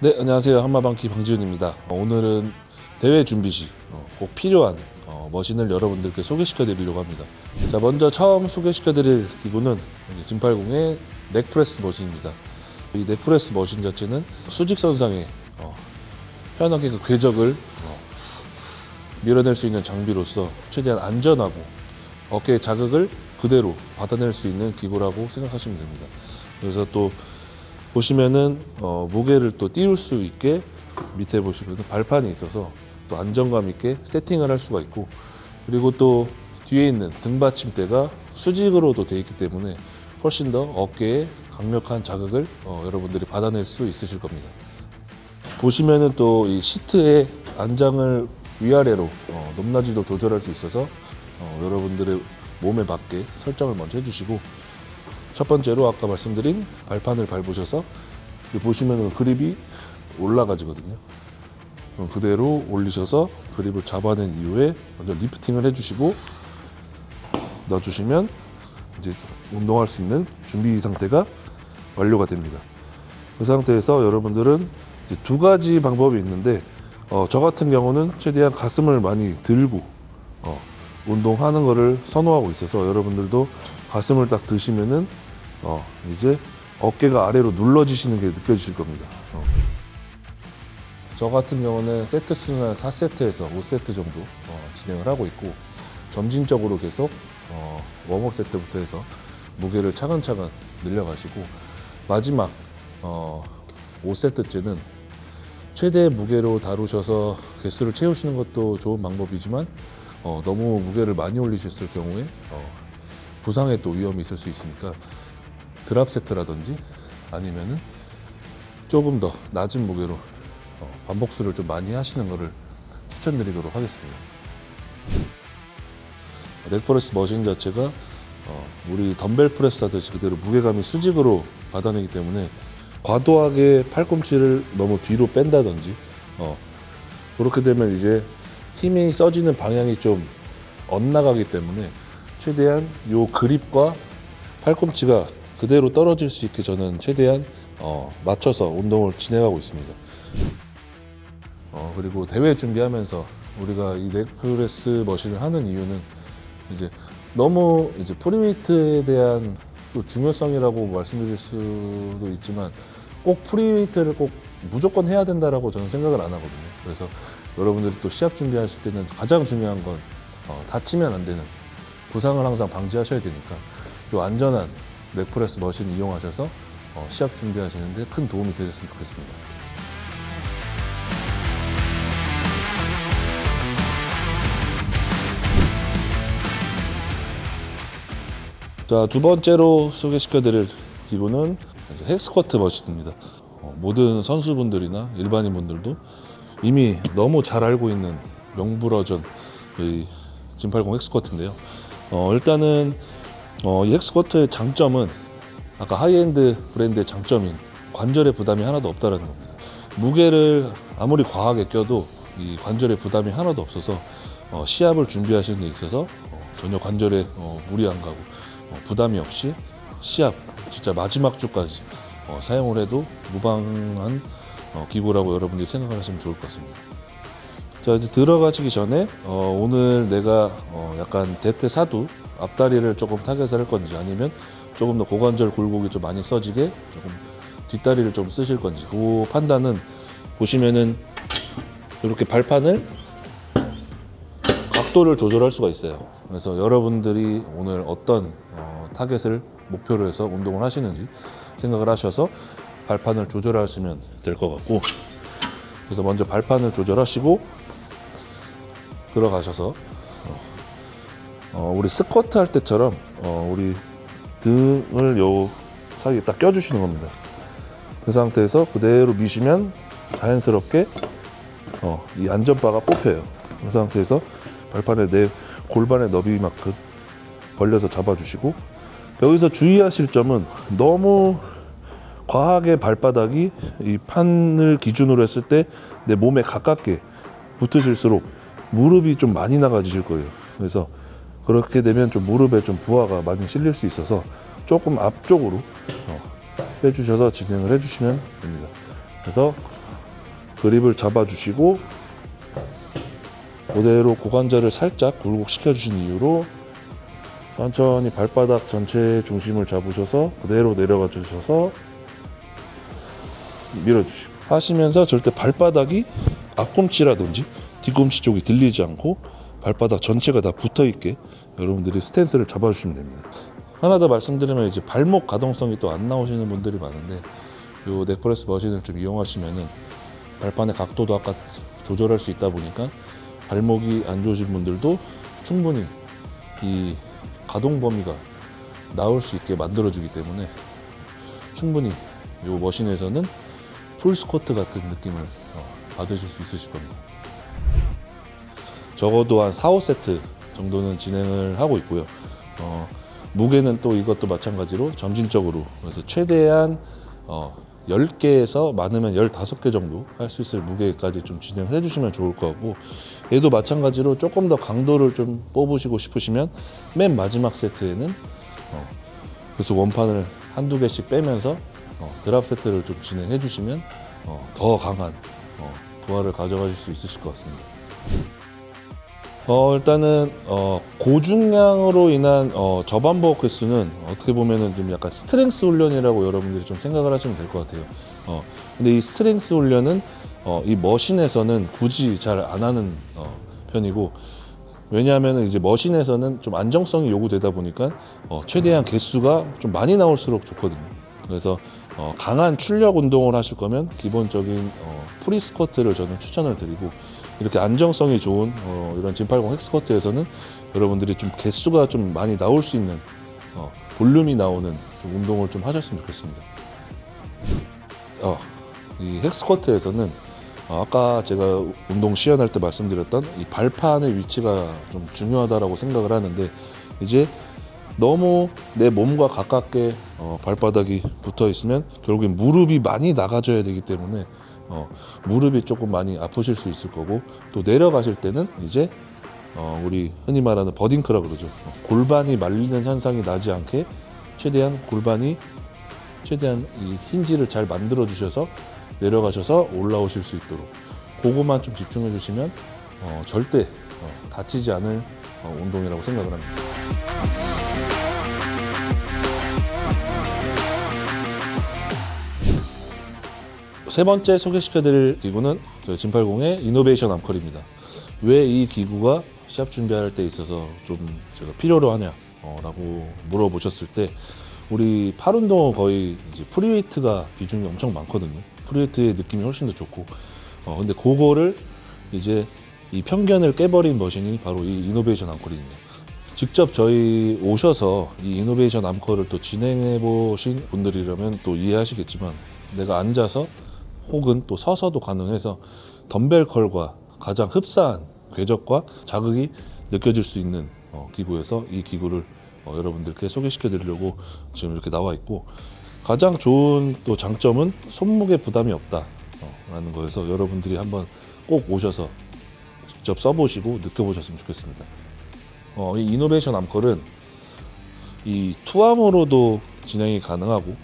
네, 안녕하세요. 한마방키 방지훈입니다. 오늘은 대회 준비 시 꼭 필요한 머신을 여러분들께 소개시켜 드리려고 합니다. 자, 먼저 처음 소개시켜 드릴 기구는 진팔공의 넥프레스 머신입니다. 이 넥프레스 머신 자체는 수직선상에 편하게 그 궤적을 밀어낼 수 있는 장비로서 최대한 안전하고 어깨의 자극을 그대로 받아낼 수 있는 기구라고 생각하시면 됩니다. 그래서 또 보시면은 무게를 또 띄울 수 있게 밑에 보시면 발판이 있어서 또 안정감 있게 세팅을 할 수가 있고, 그리고 또 뒤에 있는 등받침대가 수직으로도 되어 있기 때문에 훨씬 더 어깨에 강력한 자극을 여러분들이 받아낼 수 있으실 겁니다. 보시면은 또 이 시트의 안장을 위아래로 높낮이도 조절할 수 있어서 여러분들의 몸에 맞게 설정을 먼저 해주시고, 첫 번째로 아까 말씀드린 발판을 밟으셔서 보시면 그립이 올라가지거든요. 그럼 그대로 올리셔서 그립을 잡아낸 이후에 먼저 리프팅을 해주시고 넣어주시면 이제 운동할 수 있는 준비 상태가 완료가 됩니다. 그 상태에서 여러분들은 이제 두 가지 방법이 있는데, 저 같은 경우는 최대한 가슴을 많이 들고 운동하는 거를 선호하고 있어서 여러분들도 가슴을 딱 드시면은 이제 어깨가 아래로 눌러지시는 게 느껴지실 겁니다. 저 같은 경우는 세트 수는 4세트에서 5세트 정도 진행을 하고 있고, 점진적으로 계속 웜업 세트부터 해서 무게를 차근차근 늘려가시고, 마지막 5세트째는 최대 무게로 다루셔서 개수를 채우시는 것도 좋은 방법이지만 너무 무게를 많이 올리셨을 경우에 부상의 또 위험이 있을 수 있으니까 드랍 세트라든지 아니면은 조금 더 낮은 무게로 반복수를 좀 많이 하시는 것을 추천드리도록 하겠습니다. 넥프레스 머신 자체가 우리 덤벨 프레스 하듯이 그대로 무게감이 수직으로 받아내기 때문에 과도하게 팔꿈치를 너무 뒤로 뺀다든지 그렇게 되면 이제 힘이 써지는 방향이 좀 엇나가기 때문에 최대한 요 그립과 팔꿈치가 그대로 떨어질 수 있게 저는 최대한 맞춰서 운동을 진행하고 있습니다. 그리고 대회 준비하면서 우리가 이 넥프레스 머신을 하는 이유는 이제 너무 이제 프리웨이트에 대한 또 중요성이라고 말씀드릴 수도 있지만 꼭 프리웨이트를 꼭 무조건 해야 된다라고 저는 생각을 안 하거든요. 그래서 여러분들이 또 시합 준비하실 때는 가장 중요한 건 다치면 안 되는 부상을 항상 방지하셔야 되니까 이 안전한 넥프레스 머신 이용하셔서 시합 준비하시는데 큰 도움이 되셨으면 좋겠습니다. 자, 두 번째로 소개시켜드릴 기구는 헥스쿼트 머신입니다. 모든 선수분들이나 일반인분들도 이미 너무 잘 알고 있는 명불허전 이 진팔공 헥스쿼트인데요. 일단은 이 헥스쿼트의 장점은 아까 하이엔드 브랜드의 장점인 관절의 부담이 하나도 없다는 겁니다. 무게를 아무리 과하게 껴도 이 관절의 부담이 하나도 없어서 시합을 준비하시는 데 있어서 전혀 관절에 무리 안 가고 부담이 없이 시합 진짜 마지막 주까지 사용을 해도 무방한 기구라고 여러분들이 생각하시면 좋을 것 같습니다. 자, 이제 들어가시기 전에 오늘 내가 약간 대퇴 사두 앞다리를 조금 타겟을 할 건지 아니면 조금 더 고관절 굴곡이 좀 많이 써지게 조금 뒷다리를 좀 쓰실 건지 그 판단은 보시면은 이렇게 발판을 각도를 조절할 수가 있어요. 그래서 여러분들이 오늘 어떤 타겟을 목표로 해서 운동을 하시는지 생각을 하셔서 발판을 조절하시면 될 것 같고, 그래서 먼저 발판을 조절하시고 들어가셔서 우리 스쿼트 할 때처럼 우리 등을 요 사이에 딱 껴주시는 겁니다. 그 상태에서 그대로 미시면 자연스럽게 이 안전바가 뽑혀요. 그 상태에서 발판에 내 골반의 너비만큼 벌려서 잡아주시고, 여기서 주의하실 점은 너무 과하게 발바닥이 이 판을 기준으로 했을 때 내 몸에 가깝게 붙으실수록 무릎이 좀 많이 나가지실 거예요. 그래서 그렇게 되면 좀 무릎에 좀 부하가 많이 실릴 수 있어서 조금 앞쪽으로 빼주셔서 진행을 해주시면 됩니다. 그래서 그립을 잡아주시고 그대로 고관절을 살짝 굴곡시켜 주신 이후로 천천히 발바닥 전체의 중심을 잡으셔서 그대로 내려가 주셔서 밀어주시고 하시면서 절대 발바닥이 앞꿈치라든지 뒤꿈치 쪽이 들리지 않고 발바닥 전체가 다 붙어있게 여러분들이 스탠스를 잡아주시면 됩니다. 하나 더 말씀드리면 이제 발목 가동성이 또 안 나오시는 분들이 많은데 이 넥프레스 머신을 좀 이용하시면은 발판의 각도도 아까 조절할 수 있다 보니까 발목이 안 좋으신 분들도 충분히 이 가동 범위가 나올 수 있게 만들어주기 때문에 충분히 이 머신에서는 풀 스쿼트 같은 느낌을 받으실 수 있으실 겁니다. 적어도 한 4, 5세트 정도는 진행을 하고 있고요. 무게는 또 이것도 마찬가지로 점진적으로 그래서 최대한 10개에서 많으면 15개 정도 할 수 있을 무게까지 좀 진행해 주시면 좋을 것 같고 얘도 마찬가지로 조금 더 강도를 좀 뽑으시고 싶으시면 맨 마지막 세트에는 계속 원판을 한두 개씩 빼면서 드랍 세트를 좀 진행해 주시면 더 강한 부하를 가져가실 수 있으실 것 같습니다. 일단은 고중량으로 인한 저반복 횟수는 어떻게 보면은 좀 약간 스트렝스 훈련이라고 여러분들이 좀 생각을 하시면 될 것 같아요. 근데 이 스트렝스 훈련은 이 머신에서는 굳이 잘 안 하는 편이고 왜냐하면 이제 머신에서는 좀 안정성이 요구되다 보니까 최대한 개수가 좀 많이 나올수록 좋거든요. 그래서 강한 출력 운동을 하실 거면 기본적인 프리 스쿼트를 저는 추천을 드리고 이렇게 안정성이 좋은 이런 진80 헥스쿼트에서는 여러분들이 좀 개수가 좀 많이 나올 수 있는 볼륨이 나오는 좀 운동을 좀 하셨으면 좋겠습니다. 이 헥스쿼트에서는 아까 제가 운동 시연할 때 말씀드렸던 이 발판의 위치가 좀 중요하다라고 생각을 하는데 이제 너무 내 몸과 가깝게 발바닥이 붙어 있으면 결국엔 무릎이 많이 나가줘야 되기 때문에 무릎이 조금 많이 아프실 수 있을 거고 또 내려가실 때는 이제 우리 흔히 말하는 버딩크라 그러죠. 골반이 말리는 현상이 나지 않게 최대한 이 힌지를 잘 만들어 주셔서 내려가셔서 올라오실 수 있도록 그거만 좀 집중해 주시면 절대 다치지 않을 운동이라고 생각을 합니다. 세 번째 소개시켜드릴 기구는 저희 진80의 이노베이션 암컬입니다. 왜 이 기구가 시합 준비할 때 있어서 좀 제가 필요로 하냐라고 물어보셨을 때 우리 팔 운동은 거의 이제 프리웨이트가 비중이 엄청 많거든요. 프리웨이트의 느낌이 훨씬 더 좋고 근데 그거를 이제 이 편견을 깨버린 머신이 바로 이 이노베이션 암컬입니다. 직접 저희 오셔서 이 이노베이션 암컬을 또 진행해 보신 분들이라면 또 이해하시겠지만 내가 앉아서 혹은 또 서서도 가능해서 덤벨 컬과 가장 흡사한 궤적과 자극이 느껴질 수 있는 기구여서 이 기구를 여러분들께 소개시켜 드리려고 지금 이렇게 나와 있고 가장 좋은 또 장점은 손목에 부담이 없다 라는 거여서 여러분들이 한번 꼭 오셔서 직접 써보시고 느껴보셨으면 좋겠습니다. 이 이노베이션 암컬은 이 투암으로도 진행이 가능하고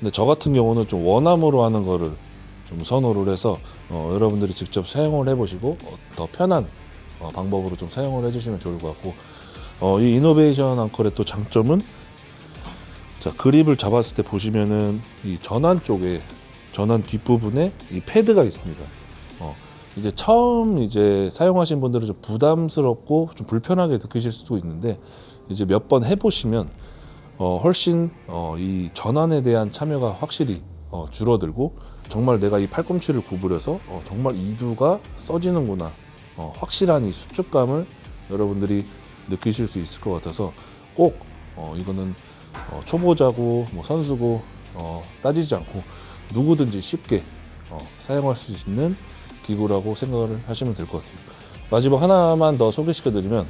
근데 저 같은 경우는 좀 원암으로 하는 거를 좀 선호를 해서 여러분들이 직접 사용을 해보시고 더 편한 방법으로 좀 사용을 해주시면 좋을 것 같고 이 이노베이션 암컬의 또 장점은 자 그립을 잡았을 때 보시면은 이 전환 쪽에 전환 뒷부분에 이 패드가 있습니다. 이제 처음 이제 사용하신 분들은 좀 부담스럽고 좀 불편하게 느끼실 수도 있는데 이제 몇 번 해보시면 훨씬 이 전환에 대한 참여가 확실히 줄어들고 정말 내가 이 팔꿈치를 구부려서 정말 이두가 써지는구나 확실한 이 수축감을 여러분들이 느끼실 수 있을 것 같아서 꼭 이거는 초보자고 뭐 선수고 따지지 않고 누구든지 쉽게 사용할 수 있는 기구라고 생각을 하시면 될 것 같아요. 마지막 하나만 더 소개시켜드리면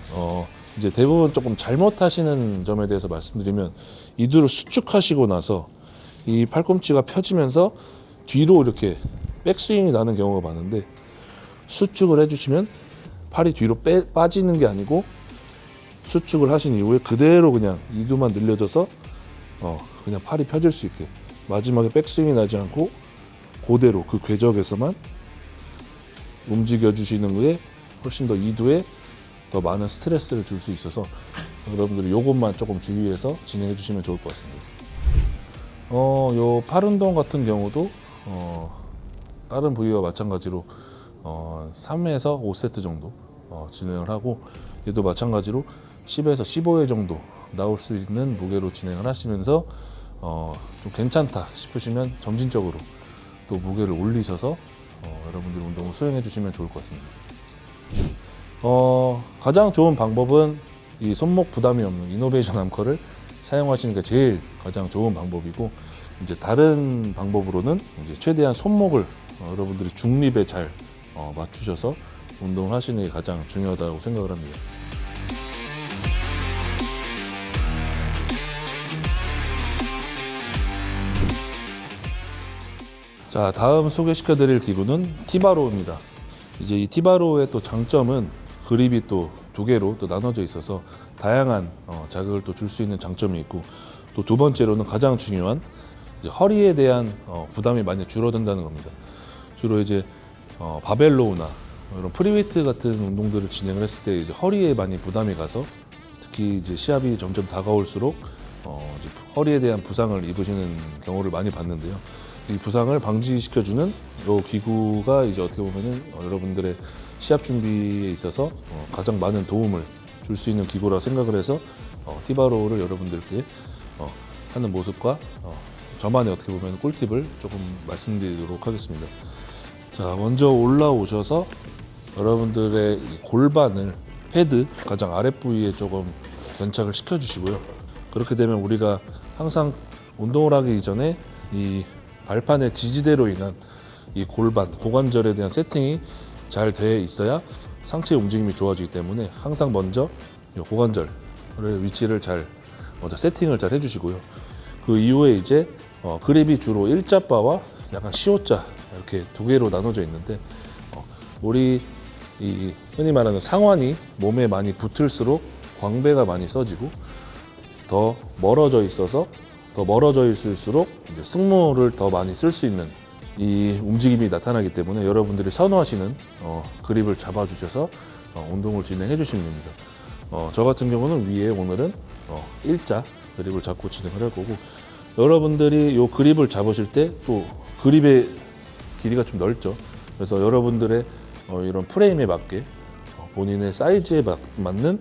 이제 대부분 조금 잘못하시는 점에 대해서 말씀드리면 이두를 수축하시고 나서 이 팔꿈치가 펴지면서 뒤로 이렇게 백스윙이 나는 경우가 많은데 수축을 해주시면 팔이 뒤로 빠지는 게 아니고 수축을 하신 이후에 그대로 그냥 이두만 늘려져서 그냥 팔이 펴질 수 있게 마지막에 백스윙이 나지 않고 그대로 그 궤적에서만 움직여 주시는 거에 훨씬 더 이두에 더 많은 스트레스를 줄 수 있어서 여러분들이 이것만 조금 주의해서 진행해 주시면 좋을 것 같습니다. 요 팔 운동 같은 경우도 다른 부위와 마찬가지로 3에서 5세트 정도 진행을 하고, 얘도 마찬가지로 10에서 15회 정도 나올 수 있는 무게로 진행을 하시면서 좀 괜찮다 싶으시면 점진적으로 또 무게를 올리셔서 여러분들이 운동을 수행해 주시면 좋을 것 같습니다. 가장 좋은 방법은 이 손목 부담이 없는 이노베이션 암커를 사용하시는 게 제일 가장 좋은 방법이고, 이제 다른 방법으로는 이제 최대한 손목을 여러분들이 중립에 잘 맞추셔서 운동을 하시는 게 가장 중요하다고 생각을 합니다. 자, 다음 소개시켜 드릴 기구는 티바로우입니다. 이제 이 티바로우의 또 장점은 그립이 또 두 개로 또 나눠져 있어서 다양한 자극을 또 줄 수 있는 장점이 있고, 또 두 번째로는 가장 중요한 이제 허리에 대한 부담이 많이 줄어든다는 겁니다. 주로 이제 바벨로우나 이런 프리웨이트 같은 운동들을 진행을 했을 때 이제 허리에 많이 부담이 가서, 특히 이제 시합이 점점 다가올수록 이제 허리에 대한 부상을 입으시는 경우를 많이 봤는데요. 이 부상을 방지시켜주는 이 기구가 이제 어떻게 보면은 여러분들의 시합 준비에 있어서 가장 많은 도움을 줄 수 있는 기구라 생각을 해서 티바로우를 여러분들께 하는 모습과 저만의 어떻게 보면 꿀팁을 조금 말씀드리도록 하겠습니다. 자, 먼저 올라오셔서 여러분들의 이 골반을 패드 가장 아랫부위에 조금 견착을 시켜주시고요. 그렇게 되면 우리가 항상 운동을 하기 이전에 이 발판의 지지대로 인한 이 골반, 고관절에 대한 세팅이 잘 되어 있어야 상체의 움직임이 좋아지기 때문에 항상 먼저 이 고관절의 위치를 잘 먼저 세팅을 잘 해주시고요. 그 이후에 이제 그립이 주로 일자바와 약간 시옷자 이렇게 두 개로 나눠져 있는데, 우리 이 흔히 말하는 상완이 몸에 많이 붙을수록 광배가 많이 써지고, 더 멀어져 있어서 더 멀어져 있을수록 이제 승모를 더 많이 쓸 수 있는 이 움직임이 나타나기 때문에 여러분들이 선호하시는 그립을 잡아주셔서 운동을 진행해 주시면 됩니다. 저 같은 경우는 위에 오늘은 일자 그립을 잡고 진행을 할 거고, 여러분들이 이 그립을 잡으실 때 또 그립의 길이가 좀 넓죠. 그래서 여러분들의 이런 프레임에 맞게 본인의 사이즈에 맞는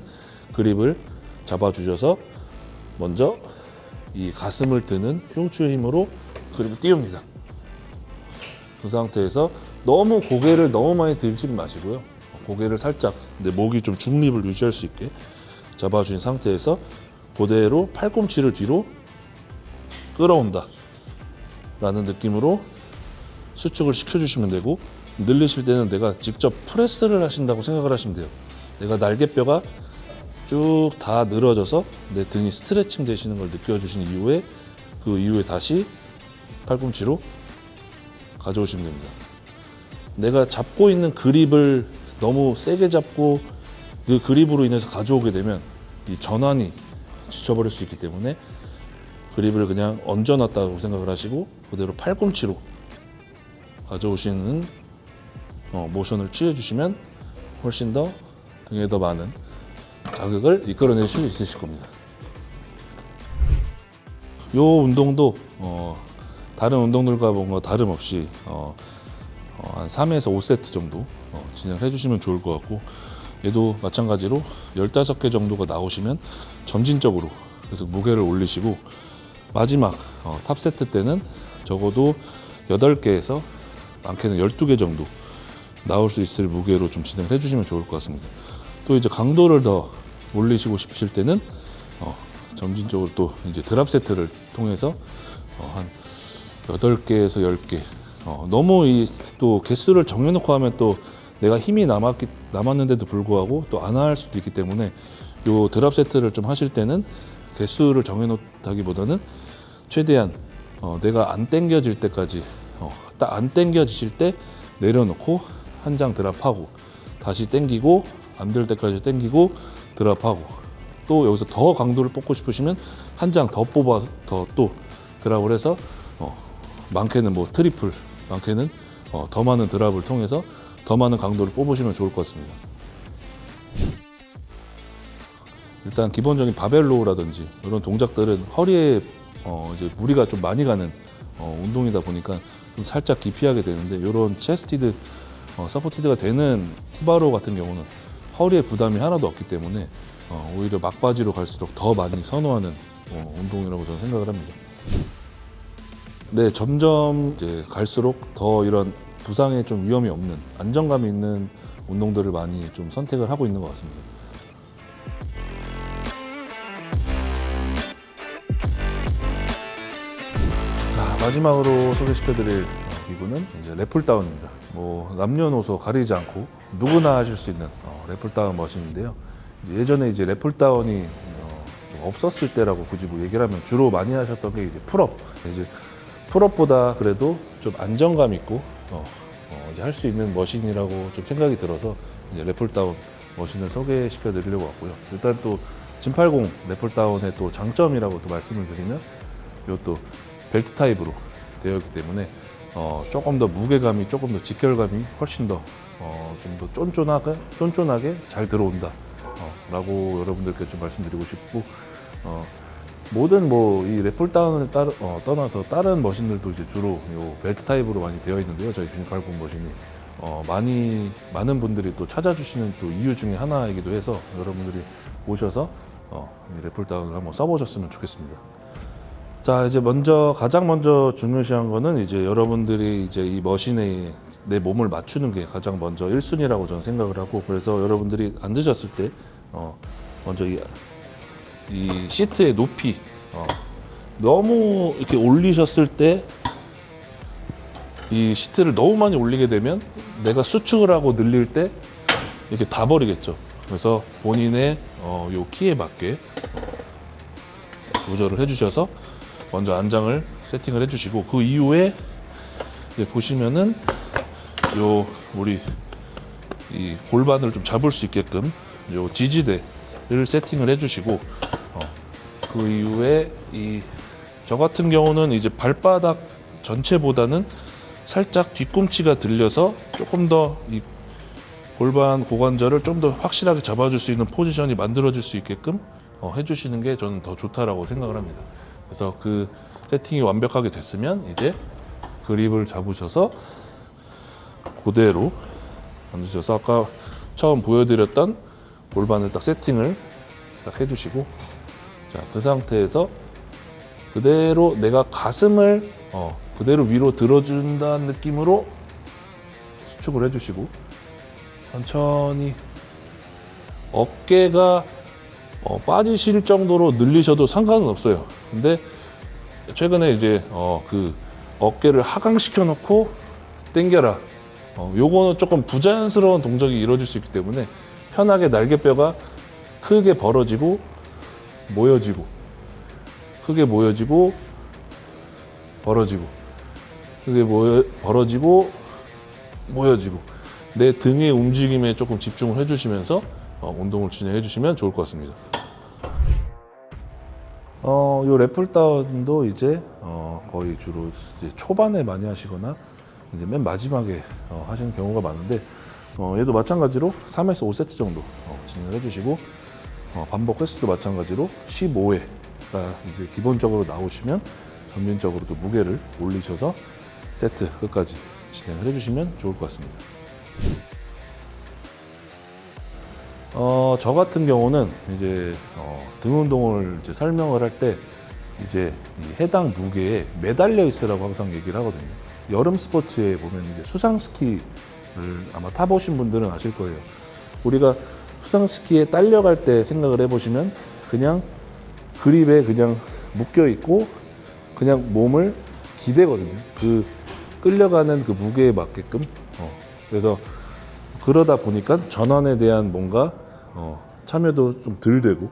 그립을 잡아주셔서 먼저 이 가슴을 드는 흉추의 힘으로 그립을 띄웁니다. 그 상태에서 너무 고개를 너무 많이 들지 마시고요. 고개를 살짝 내 목이 좀 중립을 유지할 수 있게 잡아주신 상태에서 그대로 팔꿈치를 뒤로 끌어온다 라는 느낌으로 수축을 시켜주시면 되고, 늘리실 때는 내가 직접 프레스를 하신다고 생각을 하시면 돼요. 내가 날개뼈가 쭉 다 늘어져서 내 등이 스트레칭 되시는 걸 느껴주신 이후에 그 이후에 다시 팔꿈치로 가져오시면 됩니다. 내가 잡고 있는 그립을 너무 세게 잡고 그 그립으로 인해서 가져오게 되면 이 전환이 지쳐버릴 수 있기 때문에 그립을 그냥 얹어놨다고 생각을 하시고 그대로 팔꿈치로 가져오시는 모션을 취해주시면 훨씬 더 등에 더 많은 자극을 이끌어낼 수 있으실 겁니다. 이 운동도 다른 운동들과 뭔가 다름없이 한 3에서 5세트 정도 진행을 해주시면 좋을 것 같고, 얘도 마찬가지로 15개 정도가 나오시면 점진적으로 계속 무게를 올리시고, 마지막 탑 세트 때는 적어도 8개에서 많게는 12개 정도 나올 수 있을 무게로 좀 진행을 해주시면 좋을 것 같습니다. 또 이제 강도를 더 올리시고 싶으실 때는 점진적으로 또 이제 드랍 세트를 통해서 한 8개에서 10개, 너무 이 또 개수를 정해놓고 하면 또 내가 힘이 남았는데도 불구하고 또 안 할 수도 있기 때문에 요 드랍 세트를 좀 하실 때는 개수를 정해놓다기보다는 최대한 내가 안 당겨질 때까지 딱 안 당겨지실 때 내려놓고 한 장 드랍하고 다시 당기고 안 될 때까지 당기고 드랍하고, 또 여기서 더 강도를 뽑고 싶으시면 한 장 더 뽑아서 또 드랍을 해서 많게는 뭐 트리플, 많게는 더 많은 드랍을 통해서 더 많은 강도를 뽑으시면 좋을 것 같습니다. 일단 기본적인 바벨로우라든지 이런 동작들은 허리에 이제 무리가 좀 많이 가는 운동이다 보니까 좀 살짝 기피하게 되는데, 이런 체스티드 서포티드가 되는 티바로 같은 경우는 허리에 부담이 하나도 없기 때문에 오히려 막바지로 갈수록 더 많이 선호하는 운동이라고 저는 생각을 합니다. 네, 점점 이제 갈수록 더 이런 부상에 좀 위험이 없는 안정감이 있는 운동들을 많이 좀 선택을 하고 있는 것 같습니다. 자, 마지막으로 소개시켜드릴 기구는 이제 랩풀다운입니다. 뭐 남녀노소 가리지 않고 누구나 하실 수 있는 랩풀다운 머신인데요. 이제 예전에 이제 랩풀다운이 좀 없었을 때라고 굳이 뭐 얘기를 하면 주로 많이 하셨던 게 이제 풀업. 이제 풀업보다 그래도 좀 안정감 있고 이제 할 수 있는 머신이라고 좀 생각이 들어서 이제 랩풀다운 머신을 소개시켜 드리려고 왔고요. 일단 또 진80 랩풀다운의 또 장점이라고 또 말씀을 드리면 이것도 벨트 타입으로 되어 있기 때문에 조금 더 무게감이, 조금 더 직결감이 훨씬 더 좀 더 쫀쫀하게 잘 들어온다 라고 여러분들께 좀 말씀드리고 싶고, 모든 뭐 이 랩풀다운을 떠나서 다른 머신들도 이제 주로 요 벨트 타입으로 많이 되어 있는데요. 저희 진80 머신이 많은 분들이 또 찾아주시는 또 이유 중에 하나이기도 해서 여러분들이 오셔서 이 랩풀다운을 한번 써보셨으면 좋겠습니다. 자, 이제 가장 먼저 중요시한 거는 이제 여러분들이 이제 이 머신에 내 몸을 맞추는 게 가장 먼저 1순위라고 저는 생각을 하고, 그래서 여러분들이 앉으셨을 때 먼저 이 시트의 높이 너무 이렇게 올리셨을 때 이 시트를 너무 많이 올리게 되면 내가 수축을 하고 늘릴 때 이렇게 다 버리겠죠. 그래서 본인의 요 키에 맞게 조절을 해주셔서 먼저 안장을 세팅을 해주시고, 그 이후에 이제 보시면은 요 우리 이 골반을 좀 잡을 수 있게끔 요 지지대를 세팅을 해주시고, 그 이후에 저 같은 경우는 이제 발바닥 전체보다는 살짝 뒤꿈치가 들려서 조금 더 이 골반 고관절을 좀 더 확실하게 잡아줄 수 있는 포지션이 만들어질 수 있게끔 해주시는 게 저는 더 좋다라고 생각을 합니다. 그래서 그 세팅이 완벽하게 됐으면 이제 그립을 잡으셔서 그대로 앉으셔서 아까 처음 보여드렸던 골반을 딱 세팅을 딱 해주시고, 자, 그 상태에서 그대로 내가 가슴을 그대로 위로 들어준다는 느낌으로 수축을 해주시고, 천천히 어깨가 빠지실 정도로 늘리셔도 상관은 없어요. 근데 최근에 이제 그 어깨를 하강시켜 놓고 당겨라, 요거는 조금 부자연스러운 동작이 이루어질 수 있기 때문에 편하게 날개뼈가 크게 벌어지고 모여지고, 크게 모여지고 벌어지고, 크게 벌어지고 모여지고, 내 등의 움직임에 조금 집중을 해주시면서 운동을 진행해 주시면 좋을 것 같습니다. 요 랩풀다운도 이제 거의 주로 이제 초반에 많이 하시거나 이제 맨 마지막에 하시는 경우가 많은데, 얘도 마찬가지로 3에서 5세트 정도 진행을 해주시고, 반복 횟수도 마찬가지로 15회가 이제 기본적으로 나오시면 점진적으로 또 무게를 올리셔서 세트 끝까지 진행을 해주시면 좋을 것 같습니다. 저 같은 경우는 이제 등 운동을 이제 설명을 할 때 이제 이 해당 무게에 매달려 있으라고 항상 얘기를 하거든요. 여름 스포츠에 보면 이제 수상 스키를 아마 타보신 분들은 아실 거예요. 우리가 수상 스키에 딸려갈 때 생각을 해보시면 그냥 그립에 그냥 묶여 있고 그냥 몸을 기대거든요. 그 끌려가는 그 무게에 맞게끔. 그래서 그러다 보니까 전환에 대한 뭔가 참여도 좀 덜 되고,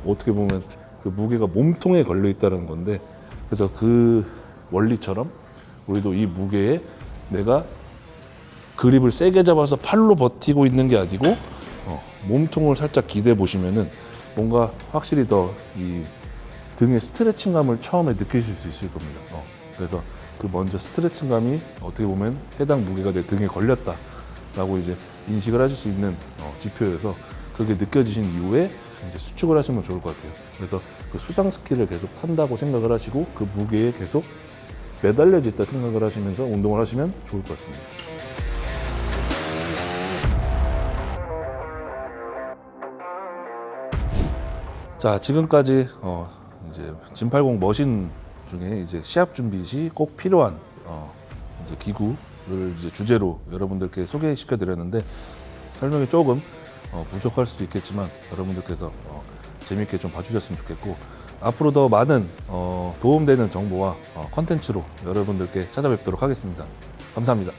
어떻게 보면 그 무게가 몸통에 걸려 있다는 건데, 그래서 그 원리처럼 우리도 이 무게에 내가 그립을 세게 잡아서 팔로 버티고 있는 게 아니고 몸통을 살짝 기대 보시면은 뭔가 확실히 더 이 등의 스트레칭감을 처음에 느끼실 수 있을 겁니다. 그래서 그 먼저 스트레칭감이 어떻게 보면 해당 무게가 내 등에 걸렸다 지표라고 이제 인식을 하실 수 있는 지표여서 그게 느껴지신 이후에 이제 수축을 하시면 좋을 것 같아요. 그래서 그 수상 스키를 계속 탄다고 생각을 하시고 그 무게에 계속 매달려져 있다 생각을 하시면서 운동을 하시면 좋을 것 같습니다. 자, 지금까지 이제 짐80 머신 중에 이제 시합 준비 시 꼭 필요한 이제 기구를 이제 주제로 여러분들께 소개시켜 드렸는데 설명이 조금 부족할 수도 있겠지만 여러분들께서 재미있게 좀 봐주셨으면 좋겠고 앞으로 더 많은 도움되는 정보와 컨텐츠로 여러분들께 찾아뵙도록 하겠습니다. 감사합니다.